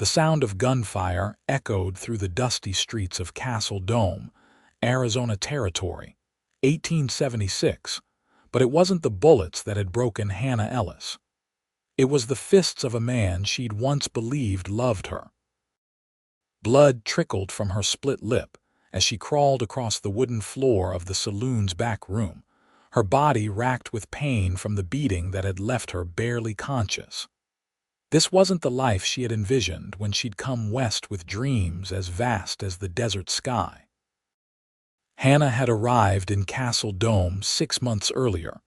The sound of gunfire echoed through the dusty streets of Castle Dome, Arizona Territory, 1876, but it wasn't the bullets that had broken Hannah Ellis. It was the fists of a man she'd once believed loved her. Blood trickled from her split lip as she crawled across the wooden floor of the saloon's back room, her body racked with pain from the beating that had left her barely conscious. This wasn't the life she had envisioned when she'd come west with dreams as vast as the desert sky. Hannah had arrived in Castle Dome 6 months earlier,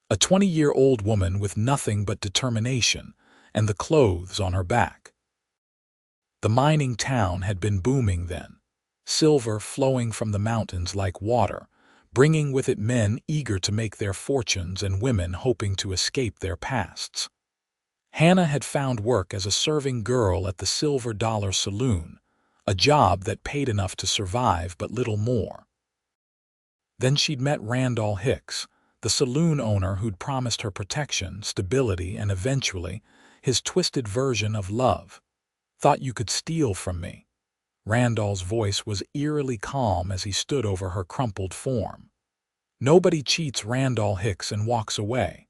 a 20-year-old woman with nothing but determination and the clothes on her back. The mining town had been booming then, silver flowing from the mountains like water, bringing with it men eager to make their fortunes and women hoping to escape their pasts. Hannah had found work as a serving girl at the Silver Dollar Saloon, a job that paid enough to survive but little more. Then she'd met Randall Hicks, the saloon owner who'd promised her protection, stability, and eventually, his twisted version of love. "Thought you could steal from me." Randall's voice was eerily calm as he stood over her crumpled form. Nobody cheats Randall Hicks and walks away.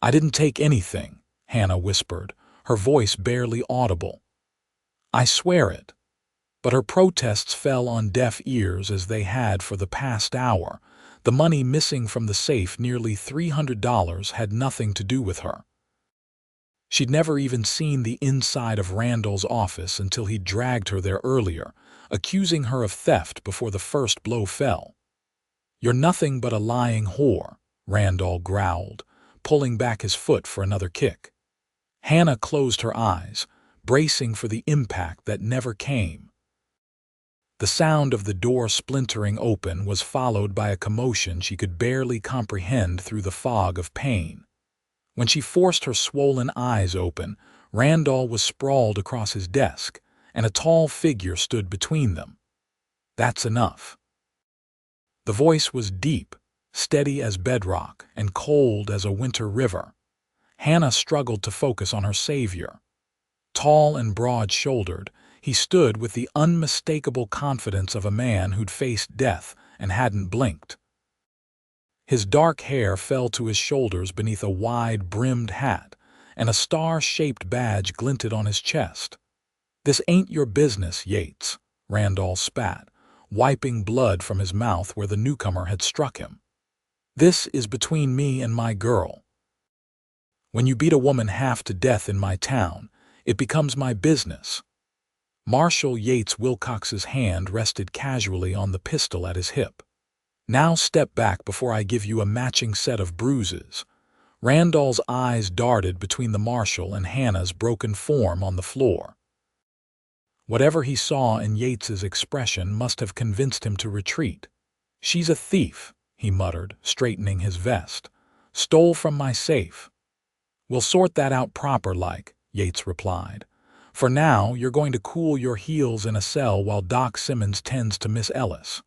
"I didn't take anything," Hannah whispered, her voice barely audible. "I swear it." But her protests fell on deaf ears as they had for the past hour. The money missing from the safe, nearly $300, had nothing to do with her. She'd never even seen the inside of Randall's office until he'd dragged her there earlier, accusing her of theft before the first blow fell. "You're nothing but a lying whore," Randall growled, pulling back his foot for another kick. Hannah closed her eyes, bracing for the impact that never came. The sound of the door splintering open was followed by a commotion she could barely comprehend through the fog of pain. When she forced her swollen eyes open, Randall was sprawled across his desk, and a tall figure stood between them. "That's enough." The voice was deep, steady as bedrock, and cold as a winter river. Hannah struggled to focus on her savior. Tall and broad-shouldered, he stood with the unmistakable confidence of a man who'd faced death and hadn't blinked. His dark hair fell to his shoulders beneath a wide-brimmed hat, and a star-shaped badge glinted on his chest. "This ain't your business, Yates," Randall spat, wiping blood from his mouth where the newcomer had struck him. "This is between me and my girl. When you beat a woman half to death in my town, it becomes my business." Marshal Yates Wilcox's hand rested casually on the pistol at his hip. "Now step back before I give you a matching set of bruises." Randall's eyes darted between the marshal and Hannah's broken form on the floor. Whatever he saw in Yates's expression must have convinced him to retreat. "She's a thief," he muttered, straightening his vest. "Stole from my safe." "We'll sort that out proper-like," Yates replied. "For now, you're going to cool your heels in a cell while Doc Simmons tends to Miss Ellis."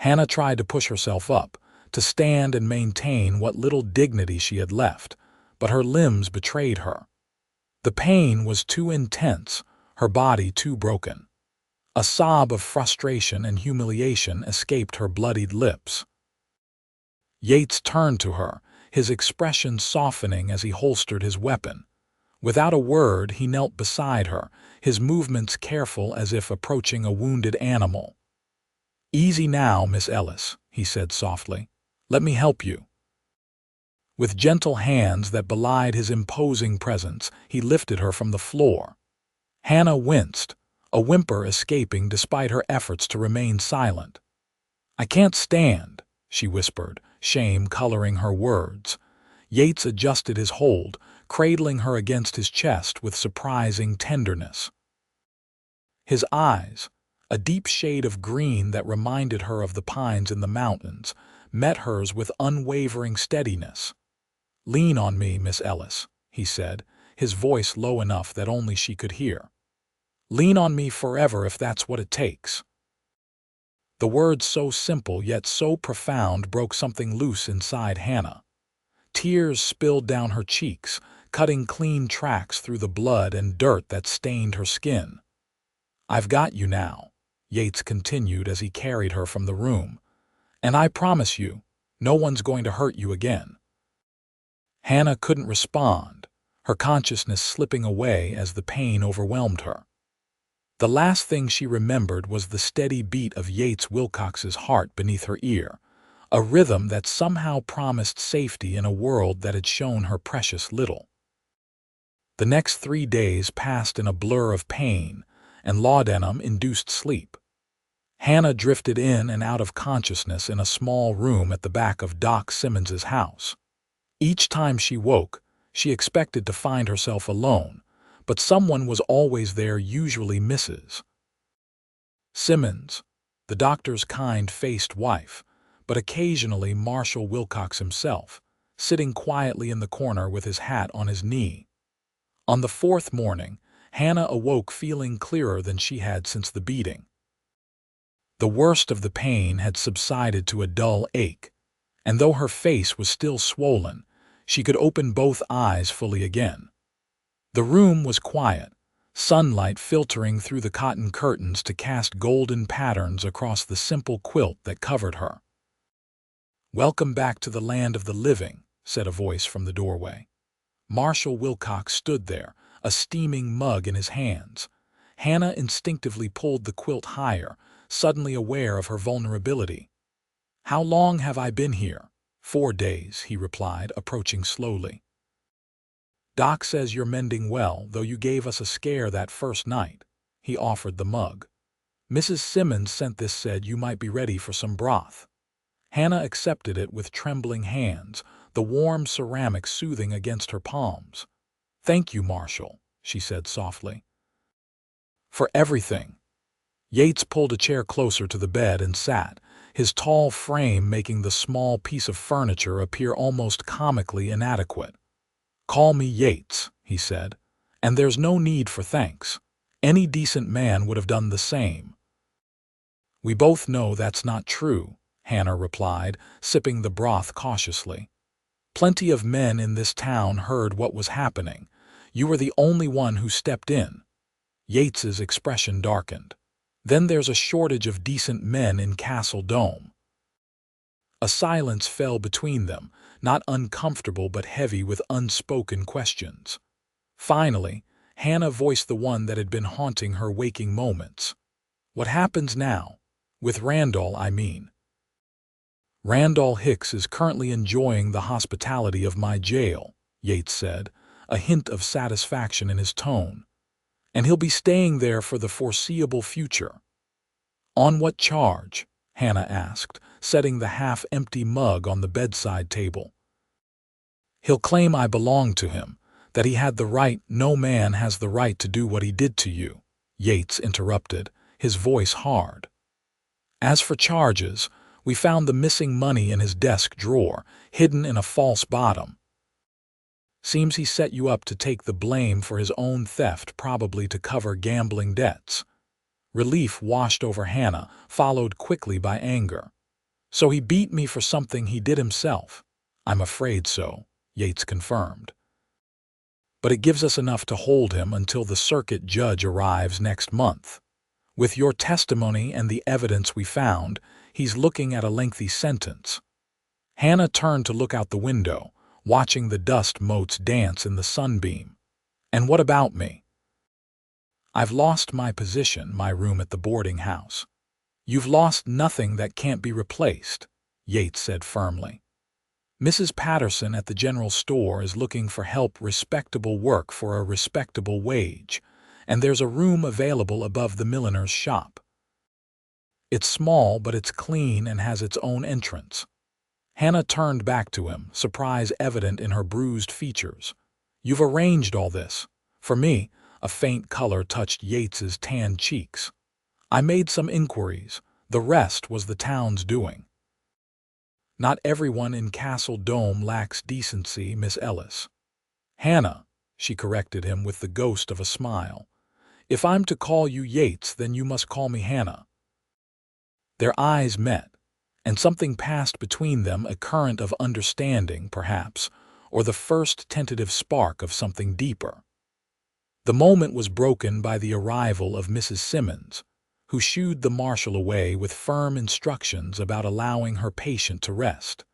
Hannah tried to push herself up, to stand and maintain what little dignity she had left, but her limbs betrayed her. The pain was too intense, her body too broken. A sob of frustration and humiliation escaped her bloodied lips. Yates turned to her, his expression softening as he holstered his weapon. Without a word, he knelt beside her, his movements careful as if approaching a wounded animal. "Easy now, Miss Ellis," he said softly. "Let me help you." With gentle hands that belied his imposing presence, he lifted her from the floor. Hannah winced, a whimper escaping despite her efforts to remain silent. "I can't stand," she whispered, shame coloring her words. Yates adjusted his hold, cradling her against his chest with surprising tenderness. His eyes, a deep shade of green that reminded her of the pines in the mountains, met hers with unwavering steadiness. "Lean on me, Miss Ellis," he said, his voice low enough that only she could hear. "Lean on me forever if that's what it takes." The words, so simple yet so profound, broke something loose inside Hannah. Tears spilled down her cheeks, cutting clean tracks through the blood and dirt that stained her skin. "I've got you now," Yates continued as he carried her from the room. "And I promise you, no one's going to hurt you again." Hannah couldn't respond, her consciousness slipping away as the pain overwhelmed her. The last thing she remembered was the steady beat of Yates Wilcox's heart beneath her ear, a rhythm that somehow promised safety in a world that had shown her precious little. The next 3 days passed in a blur of pain and laudanum-induced sleep. Hannah drifted in and out of consciousness in a small room at the back of Doc Simmons's house. Each time she woke, she expected to find herself alone, but someone was always there, usually Mrs. Simmons, the doctor's kind-faced wife, but occasionally Marshal Wilcox himself, sitting quietly in the corner with his hat on his knee. On the 4th morning, Hannah awoke feeling clearer than she had since the beating. The worst of the pain had subsided to a dull ache, and though her face was still swollen, she could open both eyes fully again. The room was quiet, sunlight filtering through the cotton curtains to cast golden patterns across the simple quilt that covered her. "Welcome back to the land of the living," said a voice from the doorway. Marshal Wilcox stood there, a steaming mug in his hands. Hannah instinctively pulled the quilt higher, suddenly aware of her vulnerability. "How long have I been here?" "4 days," he replied, approaching slowly. "Doc says you're mending well, though you gave us a scare that first night." He offered the mug. "Mrs. Simmons sent this, said you might be ready for some broth." Hannah accepted it with trembling hands, the warm ceramic soothing against her palms. "Thank you, Marshal," she said softly. "For everything." Yates pulled a chair closer to the bed and sat, his tall frame making the small piece of furniture appear almost comically inadequate. "Call me Yates," he said, "and there's no need for thanks. Any decent man would have done the same." "We both know that's not true," Hannah replied, sipping the broth cautiously. "Plenty of men in this town heard what was happening. You were the only one who stepped in." Yates's expression darkened. "Then there's a shortage of decent men in Castle Dome." A silence fell between them, not uncomfortable but heavy with unspoken questions. Finally, Hannah voiced the one that had been haunting her waking moments. "What happens now? With Randall, I mean." "Randall Hicks is currently enjoying the hospitality of my jail," Yates said, a hint of satisfaction in his tone. "And he'll be staying there for the foreseeable future." "On what charge?" Hannah asked, setting the half-empty mug on the bedside table. "He'll claim I belonged to him, that he had the right. No man has the right to do what he did to you," Yates interrupted, his voice hard. "As for charges, we found the missing money in his desk drawer, hidden in a false bottom. Seems he set you up to take the blame for his own theft, probably to cover gambling debts." Relief washed over Hannah, followed quickly by anger. "So he beat me for something he did himself?" "I'm afraid so," Yates confirmed. "But it gives us enough to hold him until the circuit judge arrives next month. With your testimony and the evidence we found, he's looking at a lengthy sentence." Hannah turned to look out the window, watching the dust motes dance in the sunbeam. "And what about me?" "I've lost my position, my room at the boarding house." "You've lost nothing that can't be replaced," Yates said firmly. "Mrs. Patterson at the general store is looking for help, respectable work for a respectable wage, and there's a room available above the milliner's shop. It's small, but it's clean and has its own entrance." Hannah turned back to him, surprise evident in her bruised features. "You've arranged all this? For me?" A faint color touched Yates's tanned cheeks. "I made some inquiries. The rest was the town's doing." "Not everyone in Castle Dome lacks decency, Miss Ellis." "Hannah," she corrected him with the ghost of a smile. "If I'm to call you Yates, then you must call me Hannah." Their eyes met, and something passed between them, a current of understanding, perhaps, or the first tentative spark of something deeper. The moment was broken by the arrival of Mrs. Simmons, who shooed the marshal away with firm instructions about allowing her patient to rest.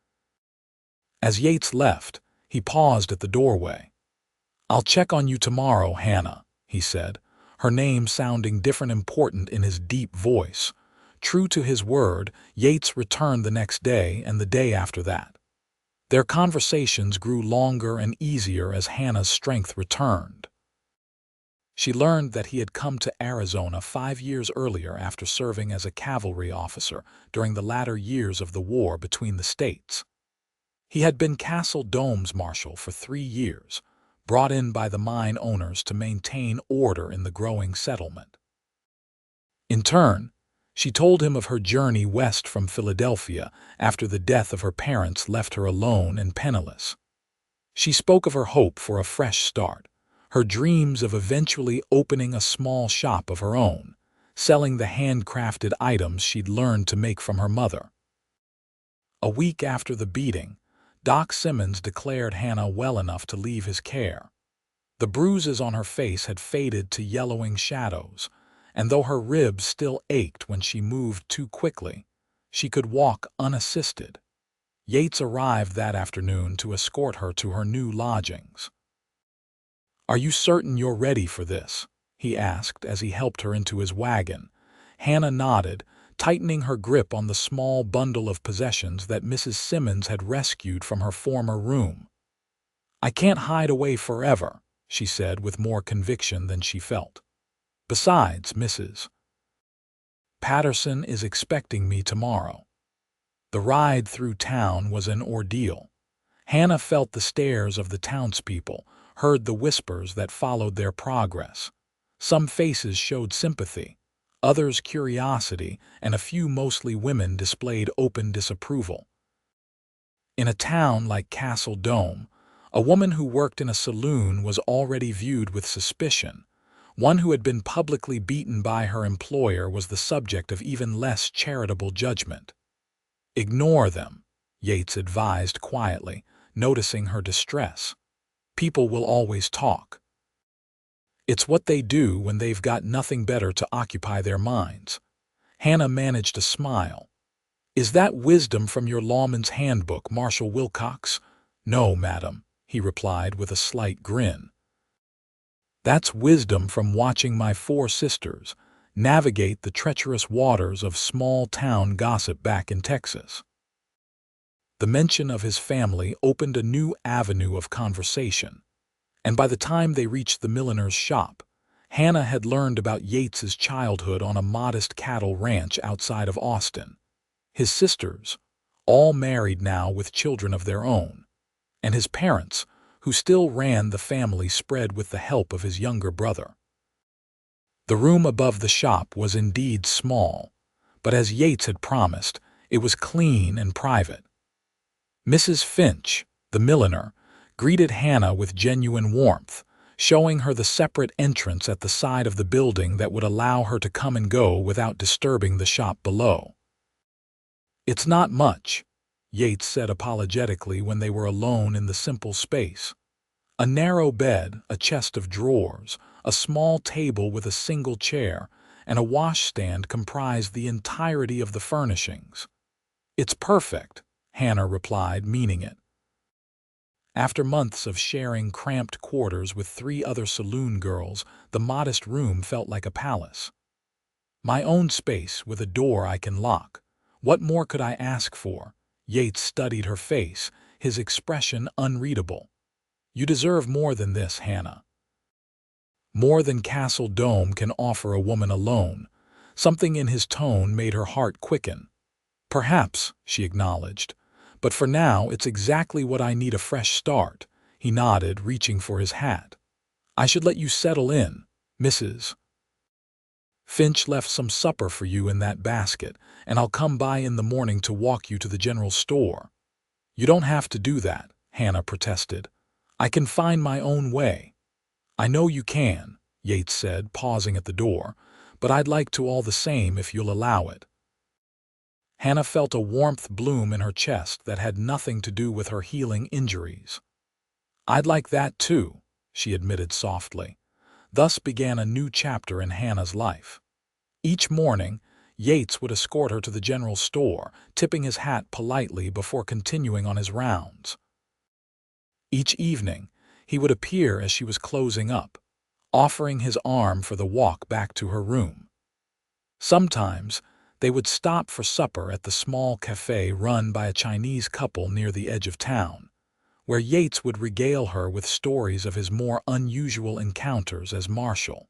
As Yates left, he paused at the doorway. "I'll check on you tomorrow, Hannah," he said, her name sounding different important in his deep voice. True to his word, Yates returned the next day and the day after that. Their conversations grew longer and easier as Hannah's strength returned. She learned that he had come to Arizona 5 years earlier after serving as a cavalry officer during the latter years of the war between the states. He had been Castle Dome's marshal for 3 years, brought in by the mine owners to maintain order in the growing settlement. In turn, she told him of her journey west from Philadelphia after the death of her parents left her alone and penniless. She spoke of her hope for a fresh start, her dreams of eventually opening a small shop of her own, selling the handcrafted items she'd learned to make from her mother. A week after the beating, Doc Simmons declared Hannah well enough to leave his care. The bruises on her face had faded to yellowing shadows, and though her ribs still ached when she moved too quickly, she could walk unassisted. Yates arrived that afternoon to escort her to her new lodgings. "Are you certain you're ready for this?" he asked as he helped her into his wagon. Hannah nodded, tightening her grip on the small bundle of possessions that Mrs. Simmons had rescued from her former room. "I can't hide away forever," she said with more conviction than she felt. "Besides, Mrs. Patterson is expecting me tomorrow." The ride through town was an ordeal. Hannah felt the stares of the townspeople, heard the whispers that followed their progress. Some faces showed sympathy, others curiosity, and a few, mostly women, displayed open disapproval. In a town like Castle Dome, a woman who worked in a saloon was already viewed with suspicion. One who had been publicly beaten by her employer was the subject of even less charitable judgment. "Ignore them," Yates advised quietly, noticing her distress. "People will always talk. It's what they do when they've got nothing better to occupy their minds." Hannah managed a smile. "Is that wisdom from your lawman's handbook, Marshal Wilcox?" "No, madam," he replied with a slight grin. "That's wisdom from watching my 4 sisters navigate the treacherous waters of small-town gossip back in Texas." The mention of his family opened a new avenue of conversation, and by the time they reached the milliner's shop, Hannah had learned about Yates's childhood on a modest cattle ranch outside of Austin. His sisters, all married now with children of their own, and his parents, who still ran the family spread with the help of his younger brother. The room above the shop was indeed small, but as Yates had promised, it was clean and private. Mrs. Finch, the milliner, greeted Hannah with genuine warmth, showing her the separate entrance at the side of the building that would allow her to come and go without disturbing the shop below. "It's not much," Yates said apologetically when they were alone in the simple space. A narrow bed, a chest of drawers, a small table with a single chair, and a washstand comprised the entirety of the furnishings. "It's perfect," Hannah replied, meaning it. After months of sharing cramped quarters with 3 other saloon girls, the modest room felt like a palace. "My own space with a door I can lock. What more could I ask for?" Yates studied her face, his expression unreadable. "You deserve more than this, Hannah. More than Castle Dome can offer a woman alone." Something in his tone made her heart quicken. "Perhaps," she acknowledged, "but for now it's exactly what I need, a fresh start." He nodded, reaching for his hat. "I should let you settle in. Mrs. Finch left some supper for you in that basket, and I'll come by in the morning to walk you to the general store." "You don't have to do that," Hannah protested. "I can find my own way." "I know you can," Yates said, pausing at the door, "but I'd like to all the same if you'll allow it." Hannah felt a warmth bloom in her chest that had nothing to do with her healing injuries. "I'd like that too," she admitted softly. Thus began a new chapter in Hannah's life. Each morning, Yates would escort her to the general store, tipping his hat politely before continuing on his rounds. Each evening, he would appear as she was closing up, offering his arm for the walk back to her room. Sometimes, they would stop for supper at the small cafe run by a Chinese couple near the edge of town, where Yates would regale her with stories of his more unusual encounters as Marshal.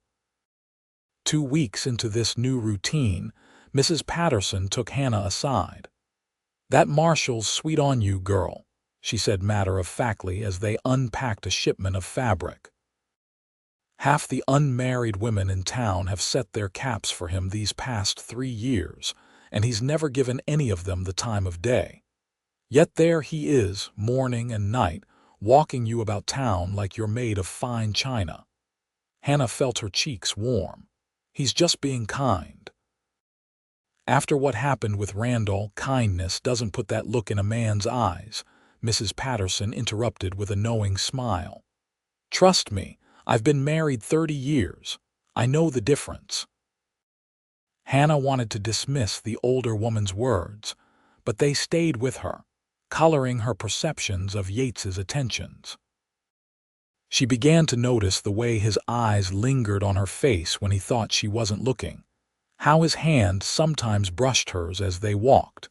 2 weeks into this new routine, Mrs. Patterson took Hannah aside. "That Marshal's sweet on you, girl," she said matter-of-factly as they unpacked a shipment of fabric. "Half the unmarried women in town have set their caps for him these past 3 years, and he's never given any of them the time of day. Yet there he is, morning and night, walking you about town like you're made of fine china." Hannah felt her cheeks warm. "He's just being kind." "After what happened with Randall, kindness doesn't put that look in a man's eyes," Mrs. Patterson interrupted with a knowing smile. "Trust me, I've been married 30 years. I know the difference." Hannah wanted to dismiss the older woman's words, but they stayed with her, coloring her perceptions of Yates's attentions. She began to notice the way his eyes lingered on her face when he thought she wasn't looking, how his hand sometimes brushed hers as they walked,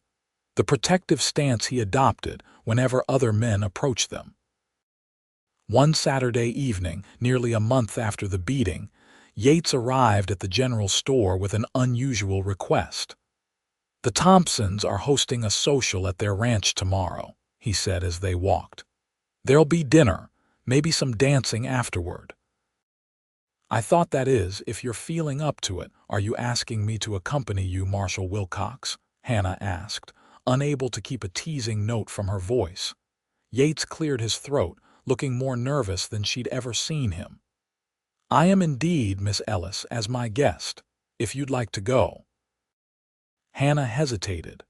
the protective stance he adopted whenever other men approached them. One Saturday evening, nearly a month after the beating, Yates arrived at the general store with an unusual request. "The Thompsons are hosting a social at their ranch tomorrow," he said as they walked. "There'll be dinner, maybe some dancing afterward." "I thought, that is, if you're feeling up to it, are you asking me to accompany you, Marshal Wilcox?" Hannah asked, unable to keep a teasing note from her voice. Yates cleared his throat, looking more nervous than she'd ever seen him. "I am indeed, Miss Ellis, as my guest, if you'd like to go." Hannah hesitated.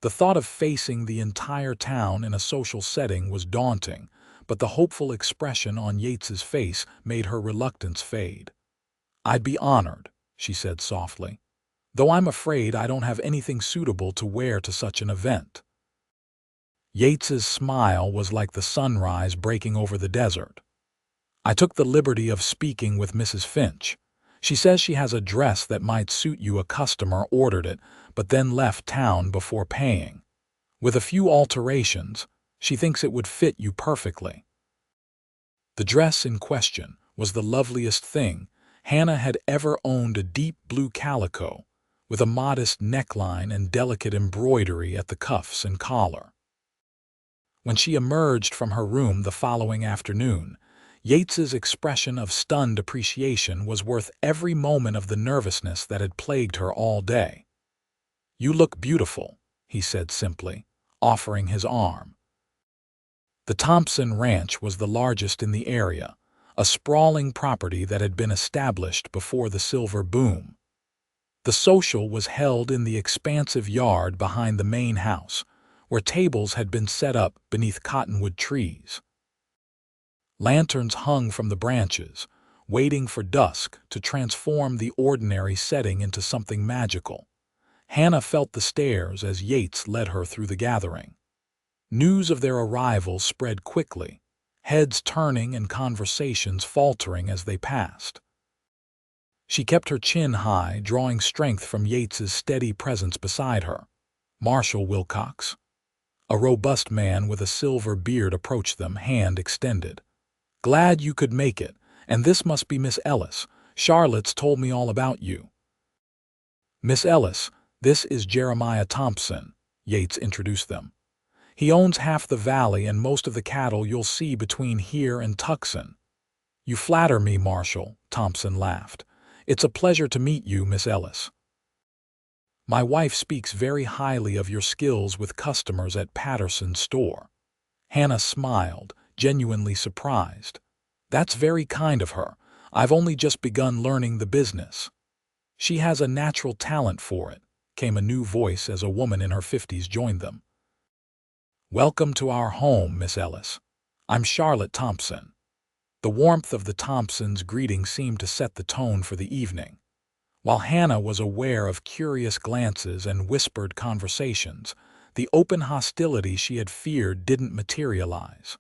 The thought of facing the entire town in a social setting was daunting, but the hopeful expression on Yates's face made her reluctance fade. "I'd be honored," she said softly, "though I'm afraid I don't have anything suitable to wear to such an event." Yates's smile was like the sunrise breaking over the desert. "I took the liberty of speaking with Mrs. Finch. She says she has a dress that might suit you. A customer ordered it, but then left town before paying. With a few alterations, she thinks it would fit you perfectly." The dress in question was the loveliest thing Hannah had ever owned, a deep blue calico, with a modest neckline and delicate embroidery at the cuffs and collar. When she emerged from her room the following afternoon, Yates's expression of stunned appreciation was worth every moment of the nervousness that had plagued her all day. "You look beautiful," he said simply, offering his arm. The Thompson Ranch was the largest in the area, a sprawling property that had been established before the silver boom. The social was held in the expansive yard behind the main house, where tables had been set up beneath cottonwood trees. Lanterns hung from the branches, waiting for dusk to transform the ordinary setting into something magical. Hannah felt the stares as Yates led her through the gathering. News of their arrival spread quickly, heads turning and conversations faltering as they passed. She kept her chin high, drawing strength from Yates's steady presence beside her. Marshal Wilcox. A robust man with a silver beard approached them, hand extended. "Glad you could make it, and this must be Miss Ellis. Charlotte's told me all about you." "Miss Ellis, this is Jeremiah Thompson," Yates introduced them. "He owns half the valley and most of the cattle you'll see between here and Tucson." "You flatter me, Marshal," Thompson laughed. "It's a pleasure to meet you, Miss Ellis. My wife speaks very highly of your skills with customers at Patterson's store." Hannah smiled, genuinely surprised. "That's very kind of her. I've only just begun learning the business." "She has a natural talent for it," came a new voice as a woman in her 50s joined them. "Welcome to our home, Miss Ellis. I'm Charlotte Thompson." The warmth of the Thompsons' greeting seemed to set the tone for the evening. While Hannah was aware of curious glances and whispered conversations, the open hostility she had feared didn't materialize.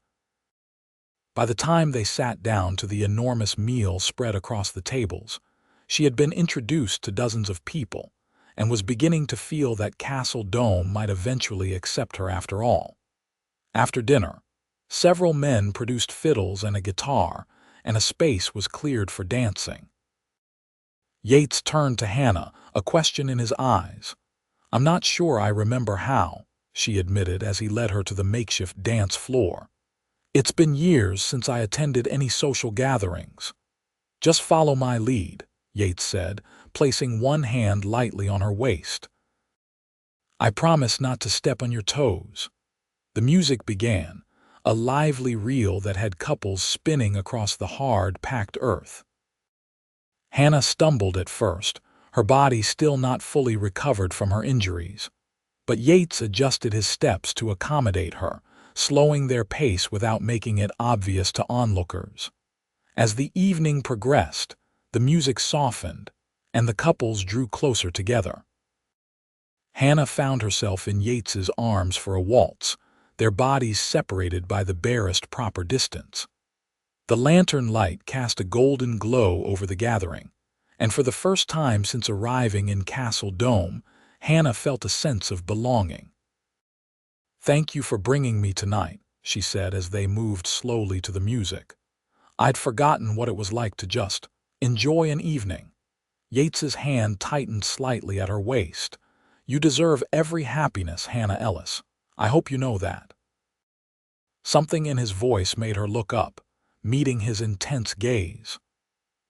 By the time they sat down to the enormous meal spread across the tables, she had been introduced to dozens of people and was beginning to feel that Castle Dome might eventually accept her after all. After dinner, several men produced fiddles and a guitar, and a space was cleared for dancing. Yates turned to Hannah, a question in his eyes. "I'm not sure I remember how," she admitted as he led her to the makeshift dance floor. "It's been years since I attended any social gatherings." "Just follow my lead," Yates said, placing one hand lightly on her waist. "I promise not to step on your toes." The music began, a lively reel that had couples spinning across the hard, packed earth. Hannah stumbled at first, her body still not fully recovered from her injuries. But Yates adjusted his steps to accommodate her, slowing their pace without making it obvious to onlookers. As the evening progressed, the music softened, and the couples drew closer together. Hannah found herself in Yates's arms for a waltz, their bodies separated by the barest proper distance. The lantern light cast a golden glow over the gathering, and for the first time since arriving in Castle Dome, Hannah felt a sense of belonging. "Thank you for bringing me tonight," she said as they moved slowly to the music. "I'd forgotten what it was like to just enjoy an evening." Yates's hand tightened slightly at her waist. "You deserve every happiness, Hannah Ellis. I hope you know that." Something in his voice made her look up, meeting his intense gaze.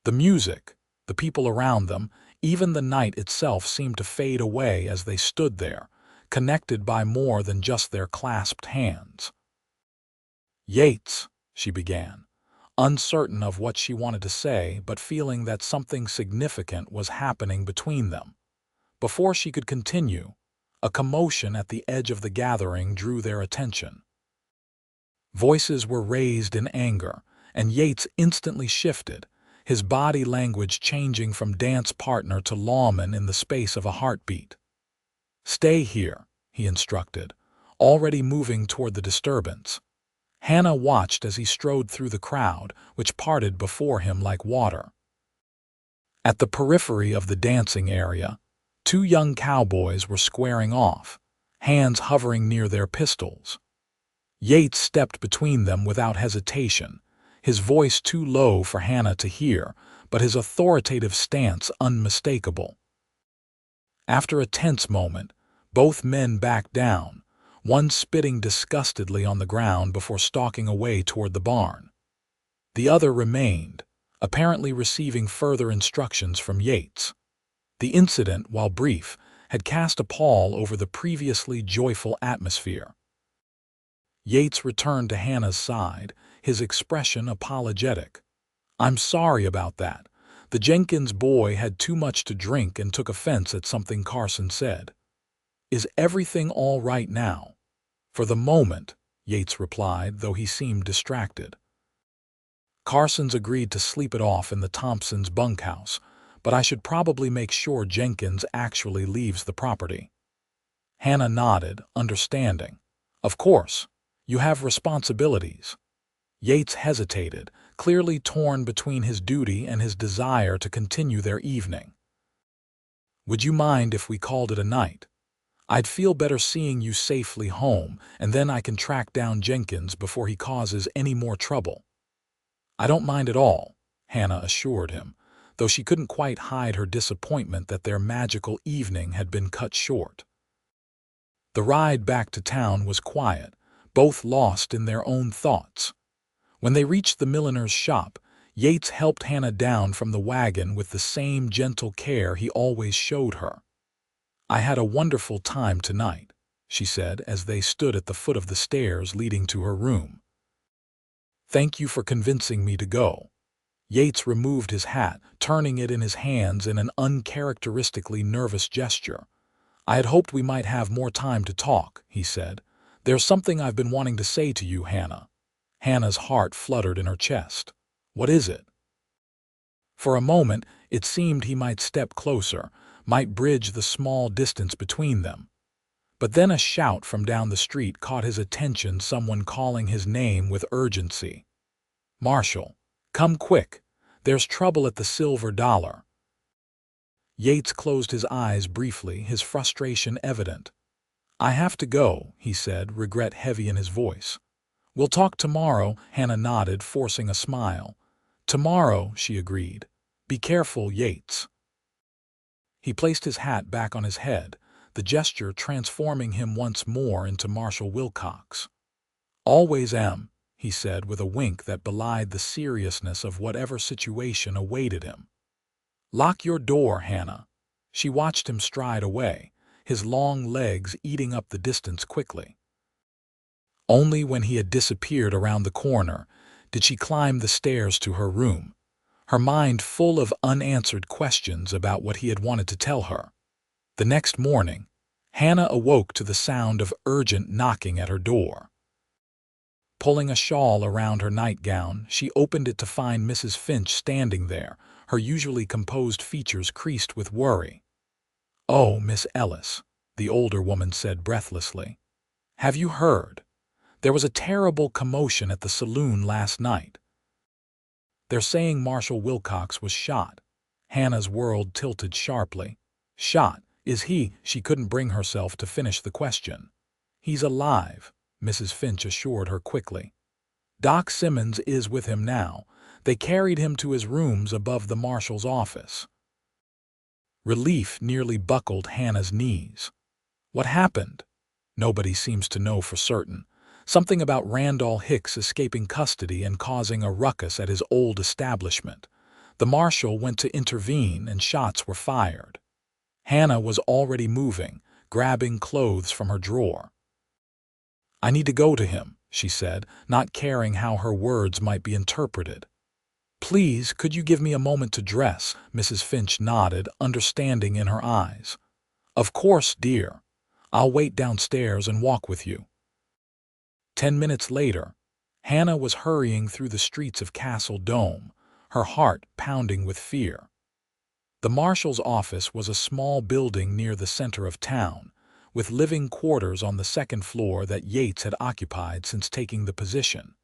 The music, the people around them, even the night itself seemed to fade away as they stood there, connected by more than just their clasped hands. "Yates," she began, uncertain of what she wanted to say but feeling that something significant was happening between them. Before she could continue, a commotion at the edge of the gathering drew their attention. Voices were raised in anger, and Yates instantly shifted, his body language changing from dance partner to lawman in the space of a heartbeat. "Stay here," he instructed, already moving toward the disturbance. Hannah watched as he strode through the crowd, which parted before him like water. At the periphery of the dancing area, two young cowboys were squaring off, hands hovering near their pistols. Yates stepped between them without hesitation, his voice too low for Hannah to hear, but his authoritative stance unmistakable. After a tense moment, both men backed down, one spitting disgustedly on the ground before stalking away toward the barn. The other remained, apparently receiving further instructions from Yates. The incident, while brief, had cast a pall over the previously joyful atmosphere. Yates returned to Hannah's side, his expression apologetic. "I'm sorry about that. The Jenkins boy had too much to drink and took offense at something Carson said." "Is everything all right now?" "For the moment," Yates replied, though he seemed distracted. "Carson's agreed to sleep it off in the Thompsons' bunkhouse, but I should probably make sure Jenkins actually leaves the property." Hannah nodded, understanding. "Of course. You have responsibilities." Yates hesitated, clearly torn between his duty and his desire to continue their evening. "Would you mind if we called it a night? I'd feel better seeing you safely home, and then I can track down Jenkins before he causes any more trouble." "I don't mind at all," Hannah assured him, though she couldn't quite hide her disappointment that their magical evening had been cut short. The ride back to town was quiet, both lost in their own thoughts. When they reached the milliner's shop, Yates helped Hannah down from the wagon with the same gentle care he always showed her. "I had a wonderful time tonight," she said as they stood at the foot of the stairs leading to her room. "Thank you for convincing me to go." Yates removed his hat, turning it in his hands in an uncharacteristically nervous gesture. "I had hoped we might have more time to talk," he said. "There's something I've been wanting to say to you, Hannah." Hannah's heart fluttered in her chest. "What is it?" For a moment, it seemed he might step closer, might bridge the small distance between them. But then a shout from down the street caught his attention, someone calling his name with urgency. "Marshal, come quick! There's trouble at the Silver Dollar." Yates closed his eyes briefly, his frustration evident. "I have to go," he said, regret heavy in his voice. "We'll talk tomorrow," Hannah nodded, forcing a smile. "Tomorrow," she agreed. "Be careful, Yates." He placed his hat back on his head, the gesture transforming him once more into Marshal Wilcox. "Always am," he said with a wink that belied the seriousness of whatever situation awaited him. "Lock your door, Hannah." She watched him stride away, his long legs eating up the distance quickly. Only when he had disappeared around the corner did she climb the stairs to her room, her mind full of unanswered questions about what he had wanted to tell her. The next morning, Hannah awoke to the sound of urgent knocking at her door. Pulling a shawl around her nightgown, she opened it to find Mrs. Finch standing there, her usually composed features creased with worry. "Oh, Miss Ellis," the older woman said breathlessly. "Have you heard? There was a terrible commotion at the saloon last night. They're saying Marshal Wilcox was shot." Hannah's world tilted sharply. "Shot? Is he?" She couldn't bring herself to finish the question. "He's alive," Mrs. Finch assured her quickly. "Doc Simmons is with him now. They carried him to his rooms above the marshal's office." Relief nearly buckled Hannah's knees. "What happened?" "Nobody seems to know for certain. Something about Randall Hicks escaping custody and causing a ruckus at his old establishment. The marshal went to intervene and shots were fired." Hannah was already moving, grabbing clothes from her drawer. "I need to go to him," she said, not caring how her words might be interpreted. "Please, could you give me a moment to dress?" Mrs. Finch nodded, understanding in her eyes. "Of course, dear. I'll wait downstairs and walk with you." 10 minutes later, Hannah was hurrying through the streets of Castle Dome, her heart pounding with fear. The marshal's office was a small building near the center of town, with living quarters on the second floor that Yates had occupied since taking the position.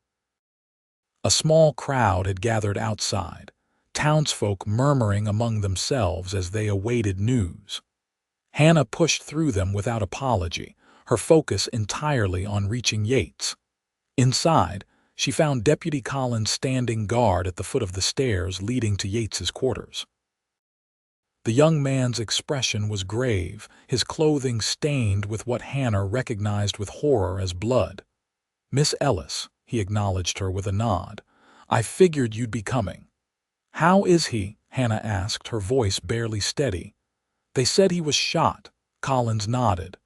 A small crowd had gathered outside, townsfolk murmuring among themselves as they awaited news. Hannah pushed through them without apology, her focus entirely on reaching Yates. Inside, she found Deputy Collins standing guard at the foot of the stairs leading to Yates's quarters. The young man's expression was grave, his clothing stained with what Hannah recognized with horror as blood. "Miss Ellis," he acknowledged her with a nod. "I figured you'd be coming." "How is he?" Hannah asked, her voice barely steady. "They said he was shot." Collins nodded.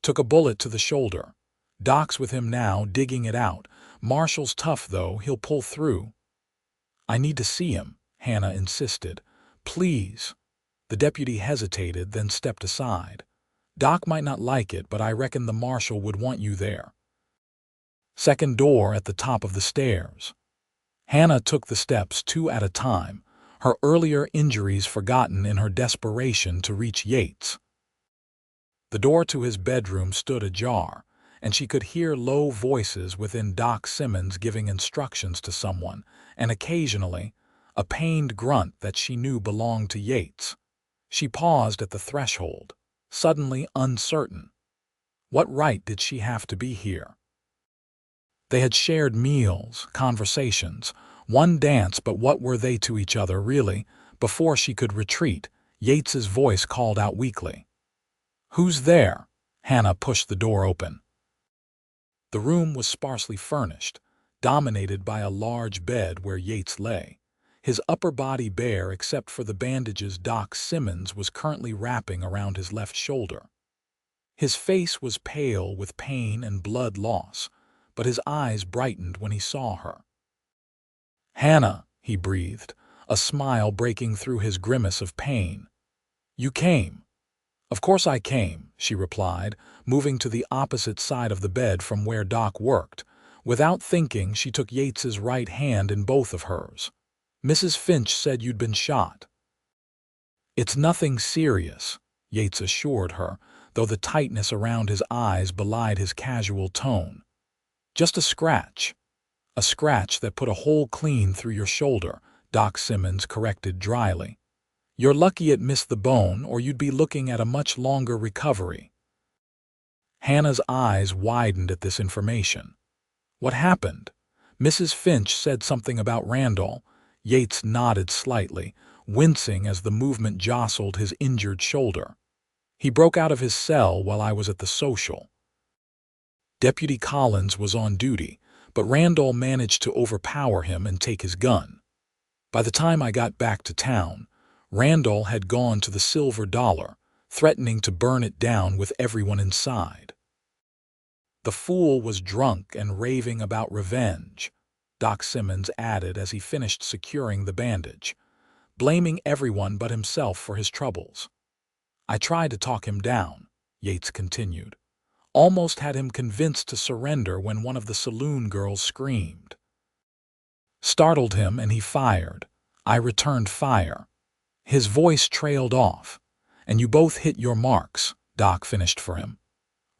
"Took a bullet to the shoulder. Doc's with him now, digging it out. Marshal's tough, though. He'll pull through." "I need to see him," Hannah insisted. "Please." The deputy hesitated, then stepped aside. "Doc might not like it, but I reckon the marshal would want you there." Second door at the top of the stairs. Hannah took the steps 2 at a time, her earlier injuries forgotten in her desperation to reach Yates. The door to his bedroom stood ajar, and she could hear low voices within Doc Simmons giving instructions to someone, and occasionally, a pained grunt that she knew belonged to Yates. She paused at the threshold, suddenly uncertain. What right did she have to be here? They had shared meals, conversations, one dance, but what were they to each other, really? Before she could retreat, Yates's voice called out weakly. "Who's there?" Hannah pushed the door open. The room was sparsely furnished, dominated by a large bed where Yates lay, his upper body bare except for the bandages Doc Simmons was currently wrapping around his left shoulder. His face was pale with pain and blood loss, but his eyes brightened when he saw her. "Hannah," he breathed, a smile breaking through his grimace of pain. "You came." "Of course I came," she replied, moving to the opposite side of the bed from where Doc worked, Without thinking, she took Yates's right hand in both of hers. "Mrs. Finch said you'd been shot." "It's nothing serious," Yates assured her, though the tightness around his eyes belied his casual tone. "Just a scratch." "A scratch that put a hole clean through your shoulder," Doc Simmons corrected dryly. "You're lucky it missed the bone, or you'd be looking at a much longer recovery." Hannah's eyes widened at this information. "What happened?" "Mrs. Finch said something about Randall." Yates nodded slightly, wincing as the movement jostled his injured shoulder. "He broke out of his cell while I was at the social." Deputy Collins was on duty, but Randall managed to overpower him and take his gun. By the time I got back to town, Randall had gone to the Silver Dollar, threatening to burn it down with everyone inside. "The fool was drunk and raving about revenge," Doc Simmons added as he finished securing the bandage, blaming everyone but himself for his troubles. "I tried to talk him down," Yates continued. "Almost had him convinced to surrender when one of the saloon girls screamed. Startled him and he fired. I returned fire." His voice trailed off. "And you both hit your marks," Doc finished for him.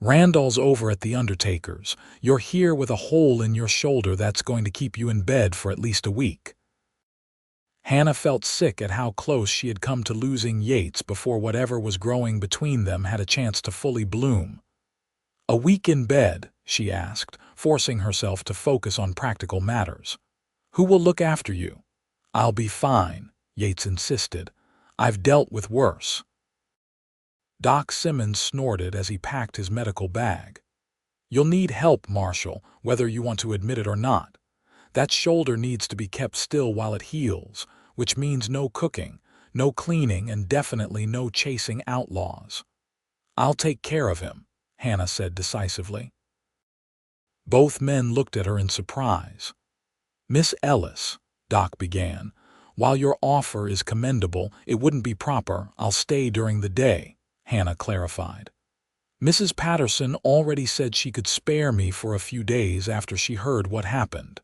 "Randall's over at the undertaker's. You're here with a hole in your shoulder that's going to keep you in bed for at least a week." Hannah felt sick at how close she had come to losing Yates before whatever was growing between them had a chance to fully bloom. "A week in bed?" she asked, forcing herself to focus on practical matters. "Who will look after you?" "I'll be fine," Yates insisted. "I've dealt with worse." Doc Simmons snorted as he packed his medical bag. "You'll need help, Marshal, whether you want to admit it or not. That shoulder needs to be kept still while it heals, which means no cooking, no cleaning, and definitely no chasing outlaws." "I'll take care of him," Hannah said decisively. Both men looked at her in surprise. "Miss Ellis," Doc began, "while your offer is commendable, it wouldn't be proper. I'll stay during the day," Hannah clarified. "Mrs. Patterson already said she could spare me for a few days after she heard what happened.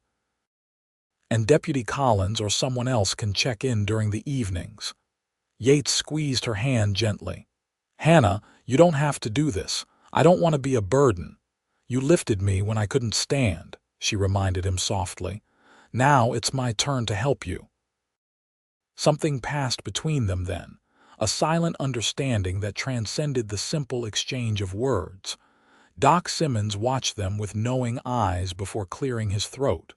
And Deputy Collins or someone else can check in during the evenings." Yates squeezed her hand gently. "Hannah, you don't have to do this. I don't want to be a burden. You lifted me when I couldn't stand," she reminded him softly. "Now it's my turn to help you." Something passed between them then, a silent understanding that transcended the simple exchange of words. Doc Simmons watched them with knowing eyes before clearing his throat.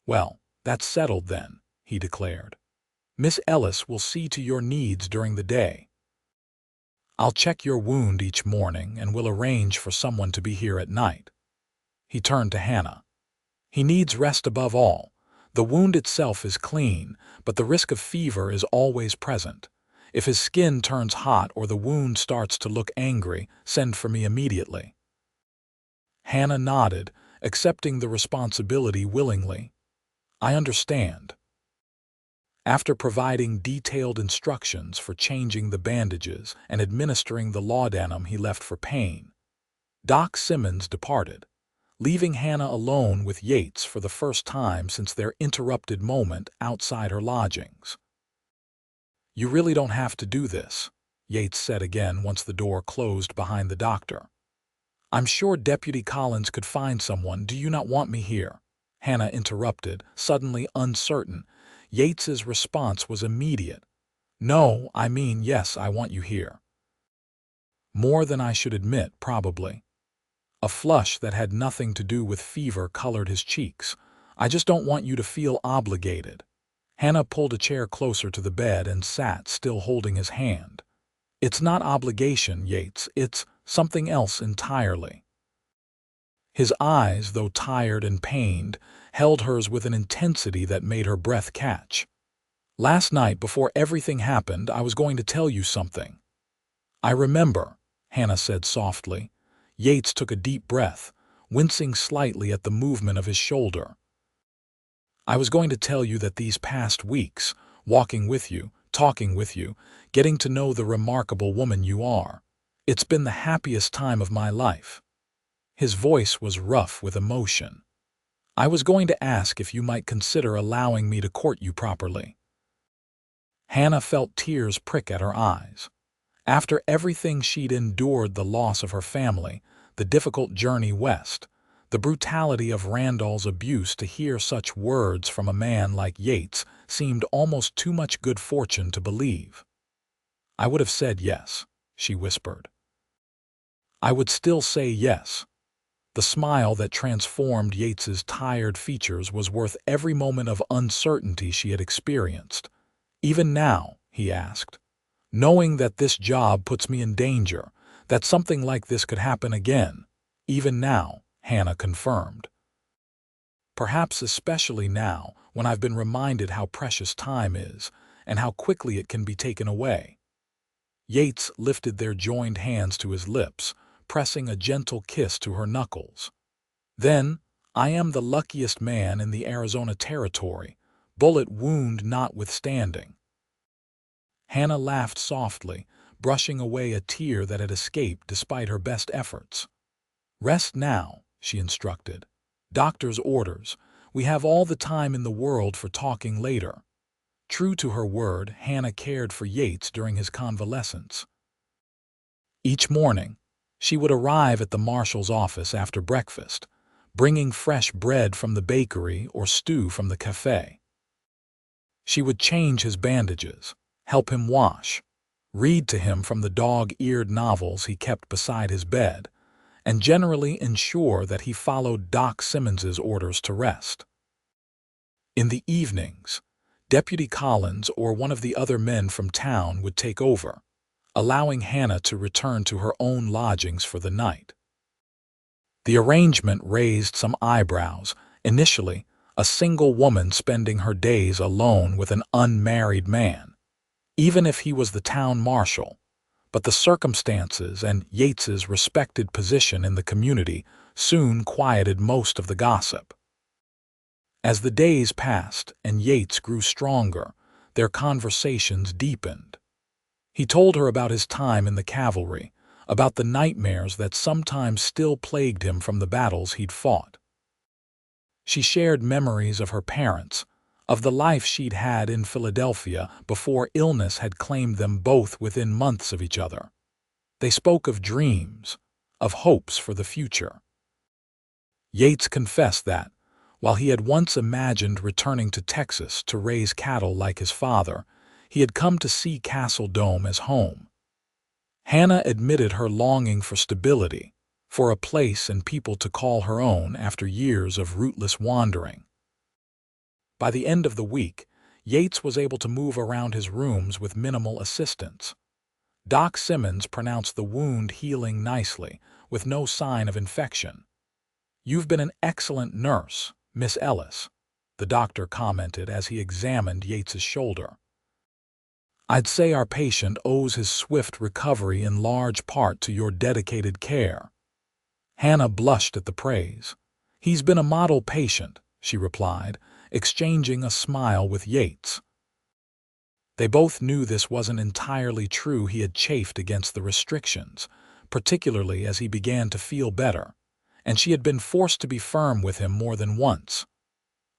"Well, that's settled then," he declared. "Miss Ellis will see to your needs during the day. I'll check your wound each morning and we'll arrange for someone to be here at night." He turned to Hannah. "He needs rest above all. The wound itself is clean, but the risk of fever is always present. If his skin turns hot or the wound starts to look angry, send for me immediately." Hannah nodded, accepting the responsibility willingly. "I understand." After providing detailed instructions for changing the bandages and administering the laudanum he left for pain, Doc Simmons departed, leaving Hannah alone with Yates for the first time since their interrupted moment outside her lodgings. "You really don't have to do this," Yates said again once the door closed behind the doctor. "I'm sure Deputy Collins could find someone. Do you not want me here?" Hannah interrupted, suddenly uncertain. Yates's response was immediate. "No, I mean yes, I want you here." More than I should admit, probably. A flush that had nothing to do with fever colored his cheeks. "I just don't want you to feel obligated." Hannah pulled a chair closer to the bed and sat, still holding his hand. "It's not obligation, Yates. It's something else entirely." His eyes, though tired and pained, held hers with an intensity that made her breath catch. "Last night, before everything happened, I was going to tell you something." "I remember," Hannah said softly. Yates took a deep breath, wincing slightly at the movement of his shoulder. "I was going to tell you that these past weeks, walking with you, talking with you, getting to know the remarkable woman you are, it's been the happiest time of my life." His voice was rough with emotion. I was going to ask if you might consider allowing me to court you properly." Hannah felt tears prick at her eyes. After everything she'd endured, the loss of her family, the difficult journey west, the brutality of Randall's abuse, to hear such words from a man like Yates seemed almost too much good fortune to believe. "I would have said yes," she whispered. "I would still say yes." The smile that transformed Yates's tired features was worth every moment of uncertainty she had experienced. "Even now," he asked, "knowing that this job puts me in danger, that something like this could happen again." "Even now," Hannah confirmed. "Perhaps especially now, when I've been reminded how precious time is, and how quickly it can be taken away." Yates lifted their joined hands to his lips, pressing a gentle kiss to her knuckles. "Then, I am the luckiest man in the Arizona Territory, bullet wound notwithstanding." Hannah laughed softly, brushing away a tear that had escaped despite her best efforts. "Rest now," she instructed. "Doctor's orders. We have all the time in the world for talking later." True to her word, Hannah cared for Yates during his convalescence. Each morning, she would arrive at the marshal's office after breakfast, bringing fresh bread from the bakery or stew from the cafe. She would change his bandages, help him wash, read to him from the dog-eared novels he kept beside his bed, and generally ensure that he followed Doc Simmons's orders to rest. In the evenings, Deputy Collins or one of the other men from town would take over, allowing Hannah to return to her own lodgings for the night. The arrangement raised some eyebrows. Initially, a single woman spending her days alone with an unmarried man, even if he was the town marshal, but the circumstances and Yates's respected position in the community soon quieted most of the gossip. As the days passed and Yates grew stronger, their conversations deepened. He told her about his time in the cavalry, about the nightmares that sometimes still plagued him from the battles he'd fought. She shared memories of her parents, of the life she'd had in Philadelphia before illness had claimed them both within months of each other. They spoke of dreams, of hopes for the future. Yates confessed that, while he had once imagined returning to Texas to raise cattle like his father, he had come to see Castle Dome as home. Hannah admitted her longing for stability, for a place and people to call her own after years of rootless wandering. By the end of the week, Yates was able to move around his rooms with minimal assistance. Doc Simmons pronounced the wound healing nicely, with no sign of infection. "You've been an excellent nurse, Miss Ellis," the doctor commented as he examined Yates's shoulder. "I'd say our patient owes his swift recovery in large part to your dedicated care." Hannah blushed at the praise. "He's been a model patient," she replied, exchanging a smile with Yates. They both knew this wasn't entirely true. He had chafed against the restrictions, particularly as he began to feel better, and she had been forced to be firm with him more than once.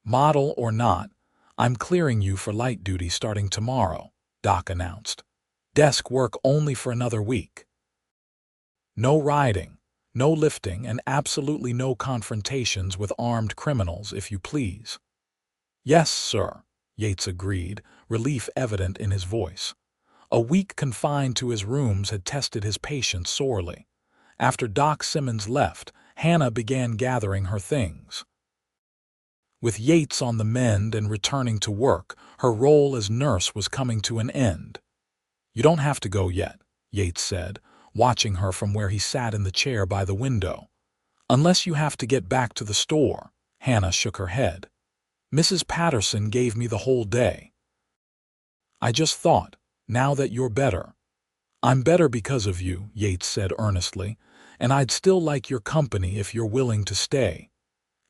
"Model or not, I'm clearing you for light duty starting tomorrow," Doc announced. "Desk work only for another week. No riding, no lifting, and absolutely no confrontations with armed criminals, if you please." "Yes, sir," Yates agreed, relief evident in his voice. A week confined to his rooms had tested his patience sorely. After Doc Simmons left, Hannah began gathering her things. With Yates on the mend and returning to work, her role as nurse was coming to an end. "You don't have to go yet," Yates said, watching her from where he sat in the chair by the window. "Unless you have to get back to the store." Hannah shook her head. "Mrs. Patterson gave me the whole day. I just thought, now that you're better." "I'm better because of you," Yates said earnestly, "and I'd still like your company if you're willing to stay."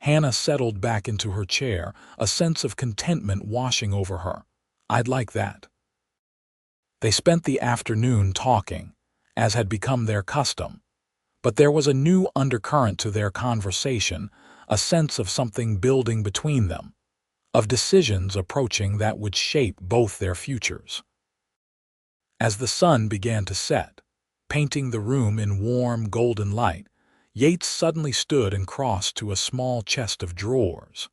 Hannah settled back into her chair, a sense of contentment washing over her. "I'd like that." They spent the afternoon talking, as had become their custom. But there was a new undercurrent to their conversation, a sense of something building between them, of decisions approaching that would shape both their futures. As the sun began to set, painting the room in warm, golden light, Yates suddenly stood and crossed to a small chest of drawers.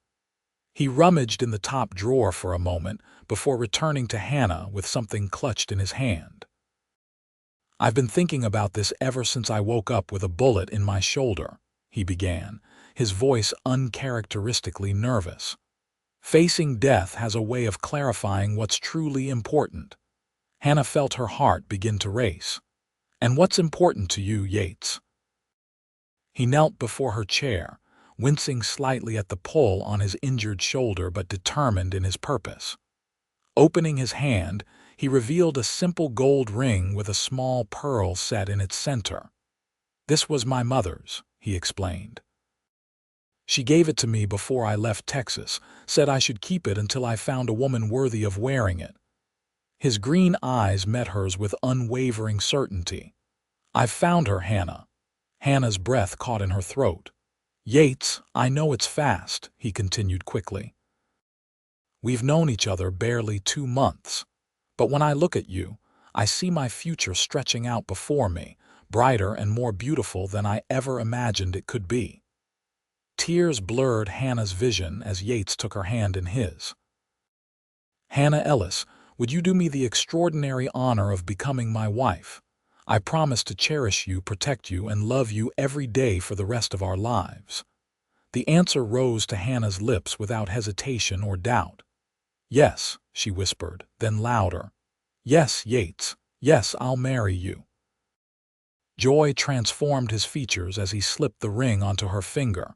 He rummaged in the top drawer for a moment before returning to Hannah with something clutched in his hand. "I've been thinking about this ever since I woke up with a bullet in my shoulder," he began, his voice uncharacteristically nervous. "Facing death has a way of clarifying what's truly important." Hannah felt her heart begin to race. "And what's important to you, Yates?" He knelt before her chair, wincing slightly at the pull on his injured shoulder but determined in his purpose. Opening his hand, he revealed a simple gold ring with a small pearl set in its center. "This was my mother's," he explained. "She gave it to me before I left Texas, said I should keep it until I found a woman worthy of wearing it." His green eyes met hers with unwavering certainty. "I've found her, Hannah." Hannah's breath caught in her throat. "Yates, I know it's fast," he continued quickly. "We've known each other barely 2 months. But when I look at you, I see my future stretching out before me, brighter and more beautiful than I ever imagined it could be." Tears blurred Hannah's vision as Yates took her hand in his. "Hannah Ellis, would you do me the extraordinary honor of becoming my wife? I promise to cherish you, protect you, and love you every day for the rest of our lives." The answer rose to Hannah's lips without hesitation or doubt. "Yes," she whispered, then louder. "Yes, Yates. Yes, I'll marry you." Joy transformed his features as he slipped the ring onto her finger.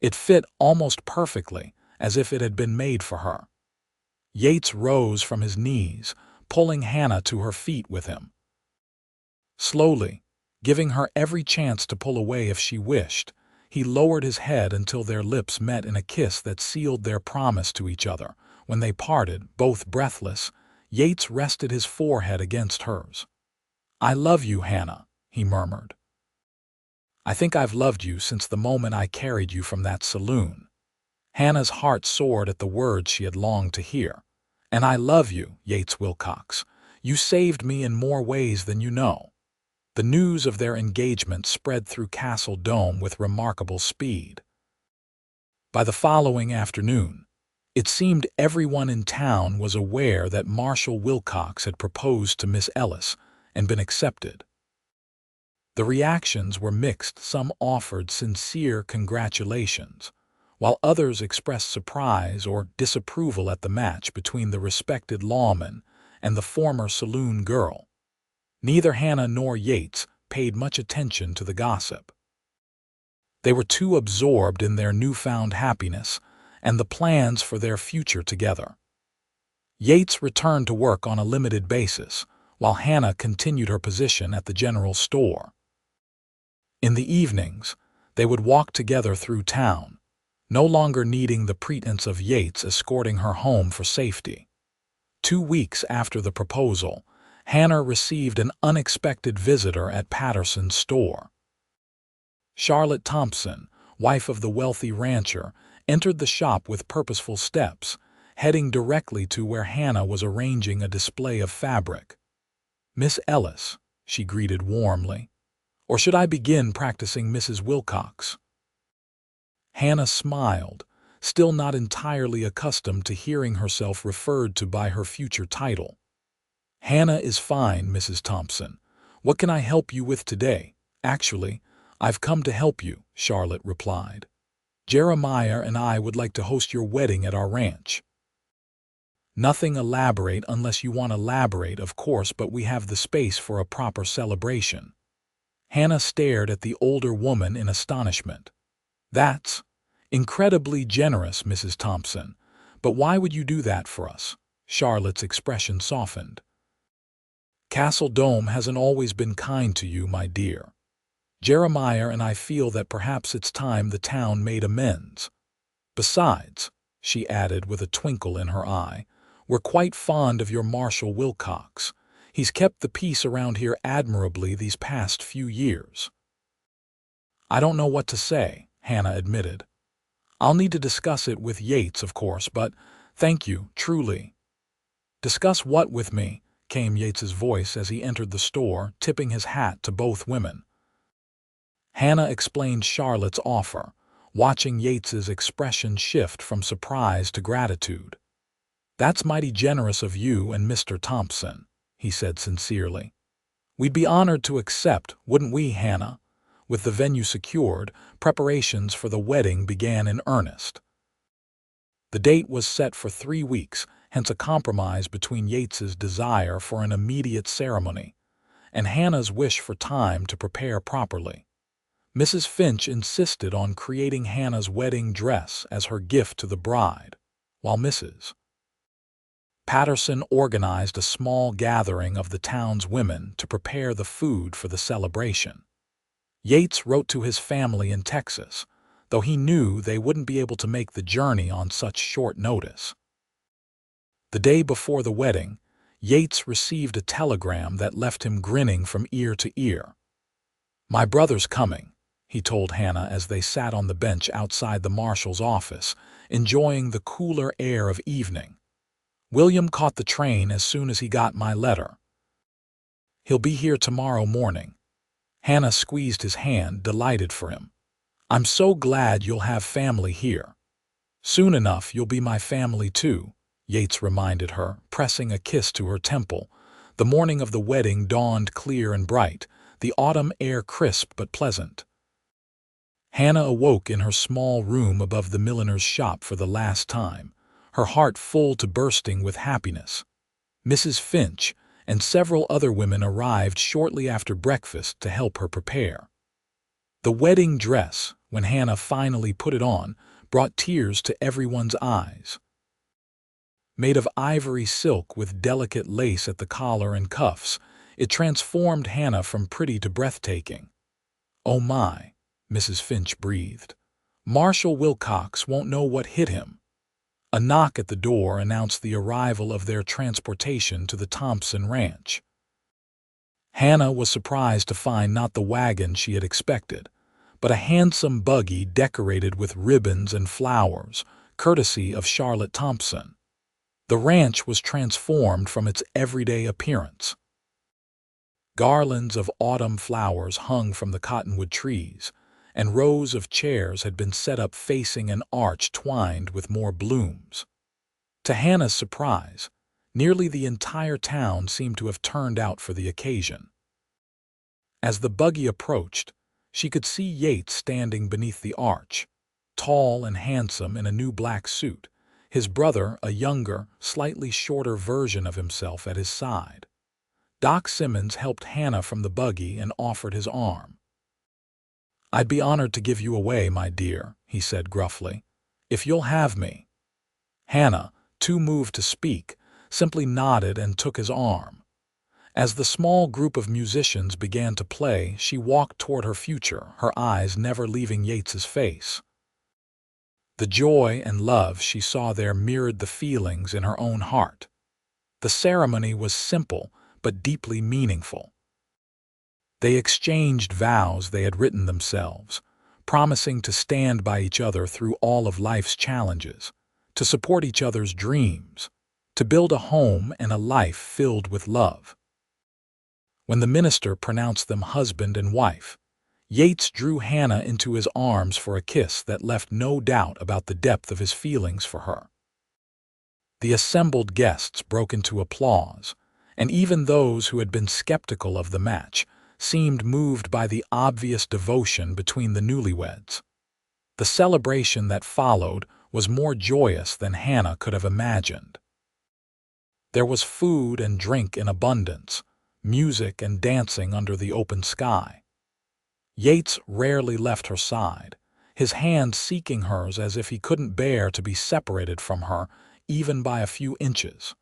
It fit almost perfectly, as if it had been made for her. Yates rose from his knees, pulling Hannah to her feet with him. Slowly, giving her every chance to pull away if she wished, he lowered his head until their lips met in a kiss that sealed their promise to each other. When they parted, both breathless, Yates rested his forehead against hers. "I love you, Hannah," he murmured. "I think I've loved you since the moment I carried you from that saloon." Hannah's heart soared at the words she had longed to hear. "And I love you, Yates Wilcox. You saved me in more ways than you know." The news of their engagement spread through Castle Dome with remarkable speed. By the following afternoon, it seemed everyone in town was aware that Marshal Wilcox had proposed to Miss Ellis and been accepted. The reactions were mixed. Some offered sincere congratulations, while others expressed surprise or disapproval at the match between the respected lawman and the former saloon girl. Neither Hannah nor Yates paid much attention to the gossip. They were too absorbed in their newfound happiness and the plans for their future together. Yates returned to work on a limited basis, while Hannah continued her position at the general store. In the evenings, they would walk together through town, no longer needing the pretense of Yates escorting her home for safety. 2 weeks after the proposal, Hannah received an unexpected visitor at Patterson's store. Charlotte Thompson, wife of the wealthy rancher, entered the shop with purposeful steps, heading directly to where Hannah was arranging a display of fabric. "Miss Ellis," she greeted warmly. "Or should I begin practicing Mrs. Wilcox?" Hannah smiled, still not entirely accustomed to hearing herself referred to by her future title. "Hannah is fine, Mrs. Thompson. What can I help you with today?" "Actually, I've come to help you," Charlotte replied. "Jeremiah and I would like to host your wedding at our ranch." "Nothing elaborate unless you want elaborate, of course, but we have the space for a proper celebration." Hannah stared at the older woman in astonishment. "That's incredibly generous, Mrs. Thompson. But why would you do that for us?" Charlotte's expression softened. "Castle Dome hasn't always been kind to you, my dear. Jeremiah and I feel that perhaps it's time the town made amends. Besides," she added with a twinkle in her eye, "we're quite fond of your Marshal Wilcox. He's kept the peace around here admirably these past few years." "I don't know what to say," Hannah admitted. I'll need to discuss it with Yates, of course, but thank you, truly." "Discuss what with me?" came Yates's voice as he entered the store, tipping his hat to both women. Hannah explained Charlotte's offer, watching Yates's expression shift from surprise to gratitude. "That's mighty generous of you and Mr. Thompson," he said sincerely. "We'd be honored to accept, wouldn't we, Hannah?" With the venue secured, preparations for the wedding began in earnest. The date was set for 3 weeks, hence a compromise between Yates's desire for an immediate ceremony and Hannah's wish for time to prepare properly. Mrs. Finch insisted on creating Hannah's wedding dress as her gift to the bride, while Mrs. Patterson organized a small gathering of the town's women to prepare the food for the celebration. Yates wrote to his family in Texas, though he knew they wouldn't be able to make the journey on such short notice. The day before the wedding, Yates received a telegram that left him grinning from ear to ear. "My brother's coming," he told Hannah as they sat on the bench outside the marshal's office, enjoying the cooler air of evening. "William caught the train as soon as he got my letter. He'll be here tomorrow morning." Hannah squeezed his hand, delighted for him. "I'm so glad you'll have family here." "Soon enough you'll be my family too," Yates reminded her, pressing a kiss to her temple. The morning of the wedding dawned clear and bright, the autumn air crisp but pleasant. Hannah awoke in her small room above the milliner's shop for the last time, her heart full to bursting with happiness. Mrs. Finch and several other women arrived shortly after breakfast to help her prepare. The wedding dress, when Hannah finally put it on, brought tears to everyone's eyes. Made of ivory silk with delicate lace at the collar and cuffs, it transformed Hannah from pretty to breathtaking. "Oh my," Mrs. Finch breathed. "Marshal Wilcox won't know what hit him." A knock at the door announced the arrival of their transportation to the Thompson ranch. Hannah was surprised to find not the wagon she had expected, but a handsome buggy decorated with ribbons and flowers, courtesy of Charlotte Thompson. The ranch was transformed from its everyday appearance. Garlands of autumn flowers hung from the cottonwood trees, and rows of chairs had been set up facing an arch twined with more blooms. To Hannah's surprise, nearly the entire town seemed to have turned out for the occasion. As the buggy approached, she could see Yates standing beneath the arch, tall and handsome in a new black suit, his brother, a younger, slightly shorter version of himself, at his side. Doc Simmons helped Hannah from the buggy and offered his arm. "I'd be honored to give you away, my dear," he said gruffly, "if you'll have me." Hannah, too moved to speak, simply nodded and took his arm. As the small group of musicians began to play, she walked toward her future, her eyes never leaving Yates's face. The joy and love she saw there mirrored the feelings in her own heart. The ceremony was simple but deeply meaningful. They exchanged vows they had written themselves, promising to stand by each other through all of life's challenges, to support each other's dreams, to build a home and a life filled with love. When the minister pronounced them husband and wife, Yates drew Hannah into his arms for a kiss that left no doubt about the depth of his feelings for her. The assembled guests broke into applause, and even those who had been skeptical of the match seemed moved by the obvious devotion between the newlyweds. The celebration that followed was more joyous than Hannah could have imagined. There was food and drink in abundance, music and dancing under the open sky. Yates rarely left her side, his hand seeking hers as if he couldn't bear to be separated from her even by a few inches.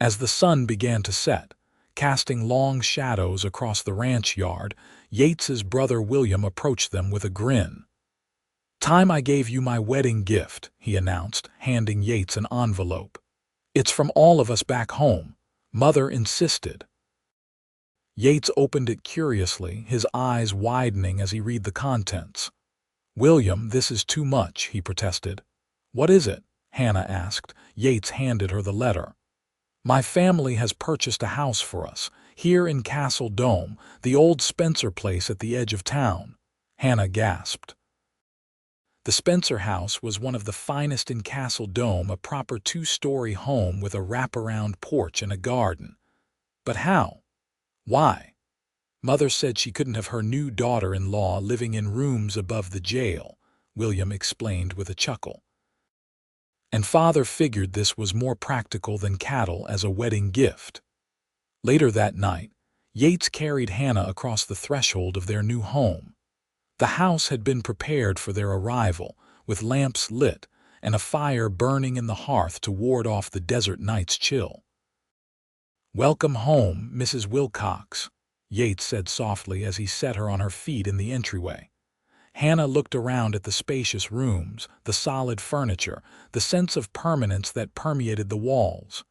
As the sun began to set, casting long shadows across the ranch yard, Yates's brother William approached them with a grin. "Time I gave you my wedding gift," he announced, handing Yates an envelope. "It's from all of us back home. Mother insisted." Yates opened it curiously, his eyes widening as he read the contents. "William, this is too much," he protested. "What is it?" Hannah asked. Yates handed her the letter. "My family has purchased a house for us, here in Castle Dome, the old Spencer place at the edge of town." Hannah gasped. The Spencer house was one of the finest in Castle Dome, a proper two-story home with a wraparound porch and a garden. "But how? Why?" "Mother said she couldn't have her new daughter-in-law living in rooms above the jail," William explained with a chuckle. "And Father figured this was more practical than cattle as a wedding gift." Later that night, Yates carried Hannah across the threshold of their new home. The house had been prepared for their arrival, with lamps lit and a fire burning in the hearth to ward off the desert night's chill. "Welcome home, Mrs. Wilcox," Yates said softly as he set her on her feet in the entryway. Hannah looked around at the spacious rooms, the solid furniture, the sense of permanence that permeated the walls.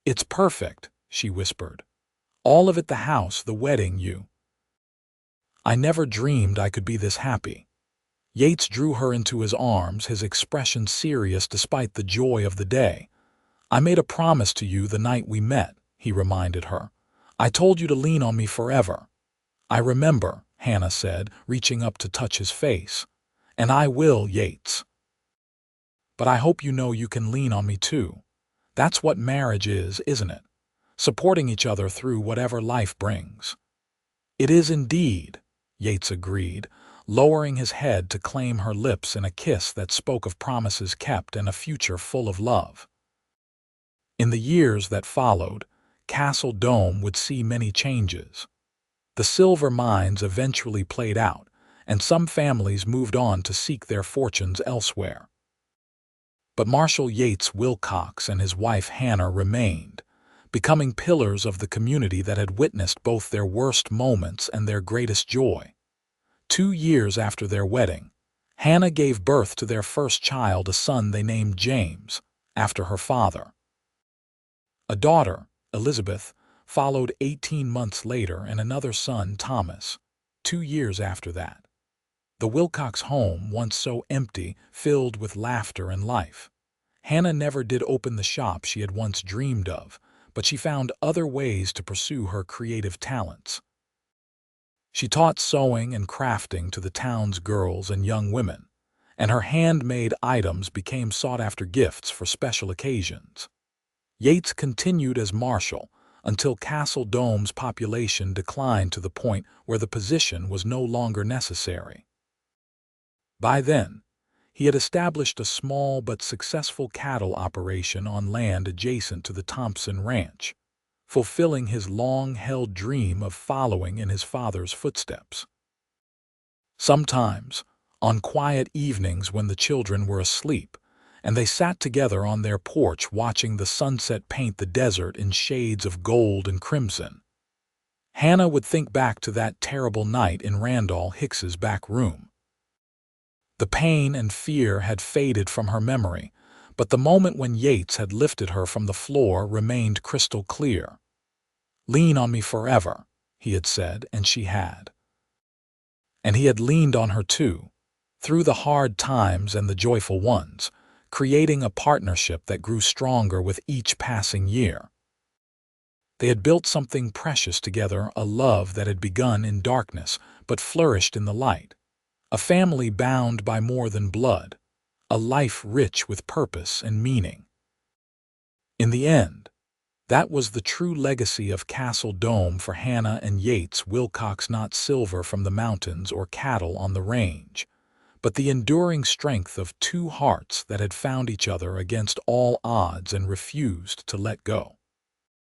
"It's perfect," she whispered. "All of it, the house, the wedding, you. I never dreamed I could be this happy." Yates drew her into his arms, his expression serious despite the joy of the day. "I made a promise to you the night we met," he reminded her. "I told you to lean on me forever." "I remember," Hannah said, reaching up to touch his face. "And I will, Yates. But I hope you know you can lean on me too. That's what marriage is, isn't it? Supporting each other through whatever life brings." "It is indeed," Yates agreed, lowering his head to claim her lips in a kiss that spoke of promises kept and a future full of love. In the years that followed, Castle Dome would see many changes. The silver mines eventually played out, and some families moved on to seek their fortunes elsewhere. But Marshal Yates Wilcox and his wife Hannah remained, becoming pillars of the community that had witnessed both their worst moments and their greatest joy. 2 years after their wedding, Hannah gave birth to their first child, a son they named James, after her father. A daughter, Elizabeth, followed 18 months later, and another son, Thomas, 2 years after that. The Wilcox home, once so empty, filled with laughter and life. Hannah never did open the shop she had once dreamed of, but she found other ways to pursue her creative talents. She taught sewing and crafting to the town's girls and young women, and her handmade items became sought-after gifts for special occasions. Yates continued as marshal until Castle Dome's population declined to the point where the position was no longer necessary. By then, he had established a small but successful cattle operation on land adjacent to the Thompson Ranch, fulfilling his long-held dream of following in his father's footsteps. Sometimes, on quiet evenings when the children were asleep, and they sat together on their porch watching the sunset paint the desert in shades of gold and crimson, Hannah would think back to that terrible night in Randall Hicks's back room. The pain and fear had faded from her memory, but the moment when Yates had lifted her from the floor remained crystal clear. "Lean on me forever," he had said, and she had. And he had leaned on her too, through the hard times and the joyful ones, creating a partnership that grew stronger with each passing year. They had built something precious together, a love that had begun in darkness but flourished in the light. A family bound by more than blood, a life rich with purpose and meaning. In the end, that was the true legacy of Castle Dome for Hannah and Yates Wilcox, not silver from the mountains or cattle on the range, but the enduring strength of two hearts that had found each other against all odds and refused to let go.